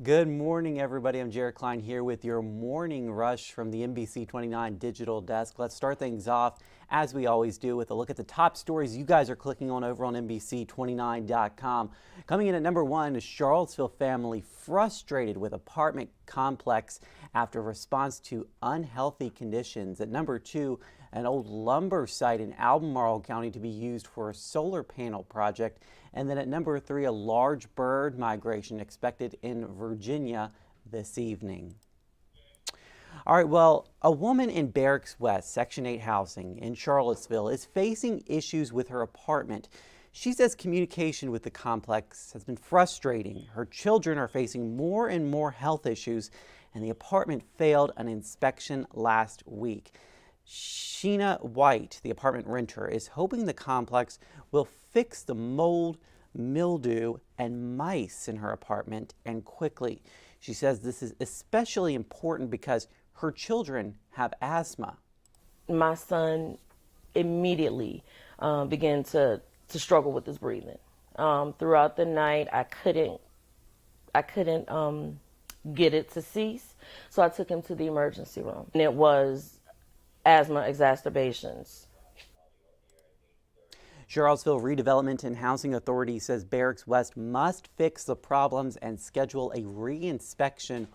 Good morning, everybody. I'm Jared Klein here with your morning rush from the NBC29 Digital Desk. Let's start things off, as we always do, with a look at the top stories you guys are clicking on over on NBC29.com. Coming in at number one, a Charlottesville family frustrated with apartment complex after response to unhealthy conditions. At number two, an old lumber site in Albemarle County to be used for a solar panel project. And then at number three, a large bird migration expected in Virginia this evening. All right, well, a woman in Barracks West, Section 8 housing in Charlottesville is facing issues with her apartment. She says communication with the complex has been frustrating. Her children are facing more and more health issues, and the apartment failed an inspection last week. Sheena White, the apartment renter, is hoping the complex will fix the mold, mildew, and mice in her apartment, and quickly. She says this is especially important because her children have asthma. My son immediately began to struggle with his breathing. Throughout the night, I couldn't get it to cease, so I took him to the emergency room, and it was asthma exacerbations. Charlottesville Redevelopment and Housing Authority says Barracks West must fix the problems and schedule a re-inspection,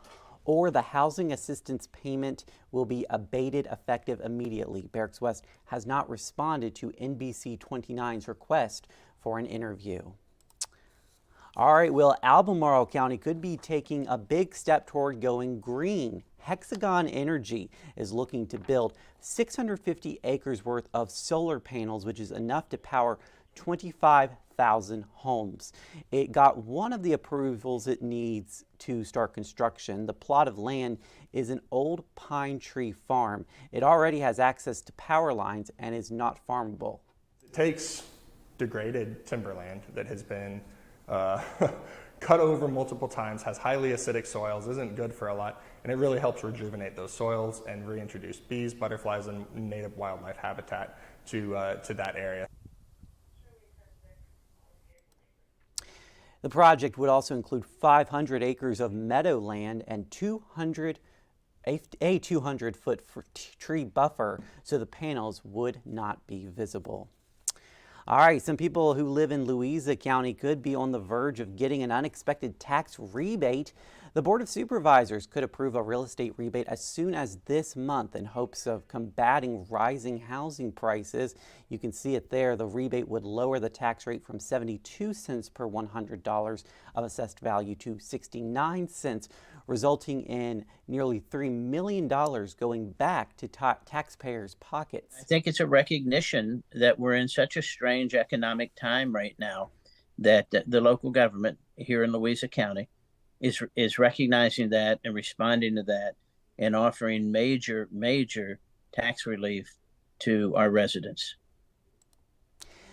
or the housing assistance payment will be abated effective immediately. Barracks West has not responded to NBC29's request for an interview. All right, well, Albemarle County could be taking a big step toward going green. Hexagon Energy is looking to build 650 acres worth of solar panels, which is enough to power 25,000 homes. It got one of the approvals it needs to start construction. The plot of land is an old pine tree farm. It already has access to power lines and is not farmable. It takes degraded timberland that has been cut over multiple times, has highly acidic soils, isn't good for a lot, and it really helps rejuvenate those soils and reintroduce bees, butterflies, and native wildlife habitat to that area. The project would also include 500 acres of meadowland and a 200-foot tree buffer, so the panels would not be visible. All right, some people who live in Louisa County could be on the verge of getting an unexpected tax rebate. The Board of Supervisors could approve a real estate rebate as soon as this month in hopes of combating rising housing prices. You can see it there. The rebate would lower the tax rate from 72 cents per $100 of assessed value to 69 cents, resulting in nearly $3 million going back to taxpayers' pockets. I think it's a recognition that we're in such a strange economic time right now that the local government here in Louisa County is recognizing that and responding to that and offering major tax relief to our residents.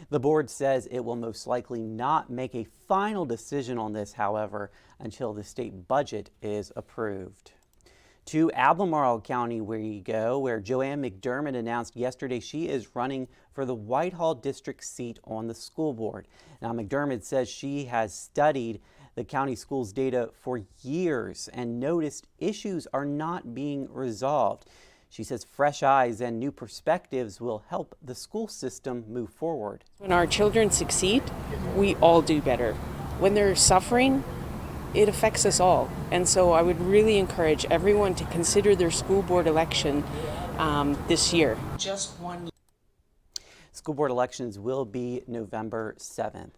The board says it will most likely not make a final decision on this, however, until the state budget is approved. To Albemarle County we go, where Joanne McDermott announced yesterday she is running for the Whitehall District seat on the school board. Now, McDermott says she has studied the county schools data for years and noticed issues are not being resolved. She says fresh eyes and new perspectives will help the school system move forward. When our children succeed, we all do better. When they're suffering, it affects us all. And so I would really encourage everyone to consider their school board election this year. Just one year. School board elections will be November 7th.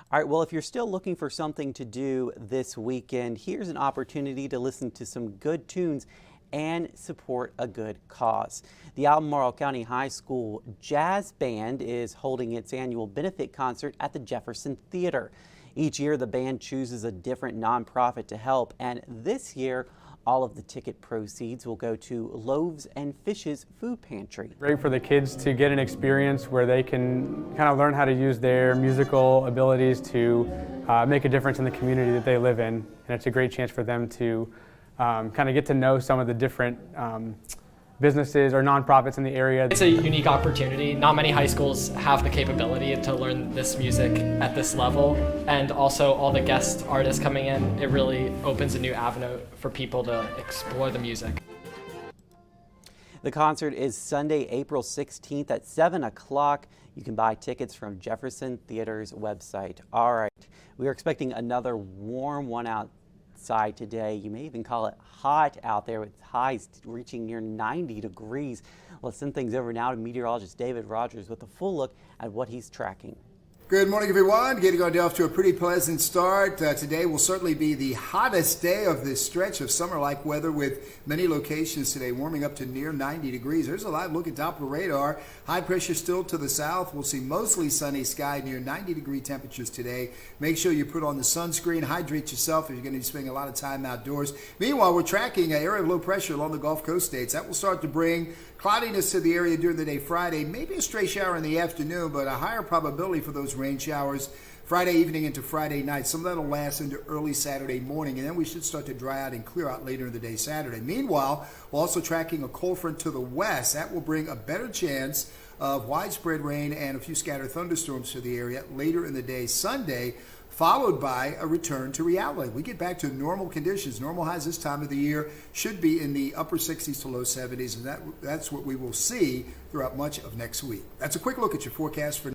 All right, well, if you're still looking for something to do this weekend, here's an opportunity to listen to some good tunes and support a good cause. The Albemarle County High School Jazz Band is holding its annual benefit concert at the Jefferson Theater. Each year, the band chooses a different nonprofit to help, and this year, all of the ticket proceeds will go to Loaves and Fishes Food Pantry. Great for the kids to get an experience where they can kind of learn how to use their musical abilities to make a difference in the community that they live in. And it's a great chance for them to kind of get to know some of the different businesses or nonprofits in the area. It's a unique opportunity. Not many high schools have the capability to learn this music at this level, and also all the guest artists coming in, it really opens a new avenue for people to explore the music. The concert is Sunday, April 16th at 7 o'clock. You can buy tickets from Jefferson Theater's website. All right, we are expecting another warm one outside today. You may even call it hot out there with highs reaching near 90 degrees. Let's send things over now to meteorologist David Rogers with a full look at what he's tracking. Good morning, everyone. Getting off to a pretty pleasant start. Today will certainly be the hottest day of this stretch of summer-like weather, with many locations today warming up to near 90 degrees. There's a live look at Doppler radar. High pressure still to the south. We'll see mostly sunny sky, near 90-degree temperatures today. Make sure you put on the sunscreen. Hydrate yourself if you're going to be spending a lot of time outdoors. Meanwhile, we're tracking an area of low pressure along the Gulf Coast states. That will start to bring cloudiness to the area during the day Friday. Maybe a stray shower in the afternoon, but a higher probability for those rain showers Friday evening into Friday night. Some of that will last into early Saturday morning, and then we should start to dry out and clear out later in the day Saturday. Meanwhile, we're also tracking a cold front to the west. That will bring a better chance of widespread rain and a few scattered thunderstorms to the area later in the day Sunday, followed by a return to reality. We get back to normal conditions. Normal highs this time of the year should be in the upper 60s to low 70s, and that's what we will see throughout much of next week. That's a quick look at your forecast for.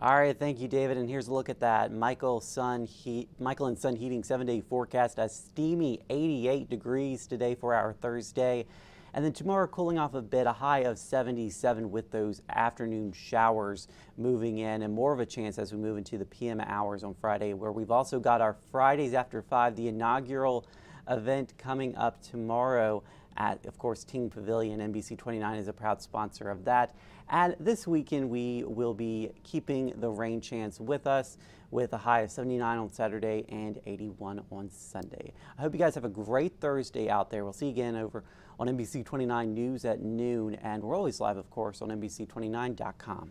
All right, thank you, David. And here's a look at that Michael and Son Heating 7-day forecast. A steamy 88 degrees today for our Thursday. And then tomorrow, cooling off a bit, a high of 77 with those afternoon showers moving in, and more of a chance as we move into the PM hours on Friday, where we've also got our Fridays After 5, the inaugural event coming up tomorrow at, of course, Ting Pavilion. NBC29 is a proud sponsor of that. And this weekend, we will be keeping the rain chance with us, with a high of 79 on Saturday and 81 on Sunday. I hope you guys have a great Thursday out there. We'll see you again over on NBC29 News at noon, and we're always live, of course, on NBC29.com.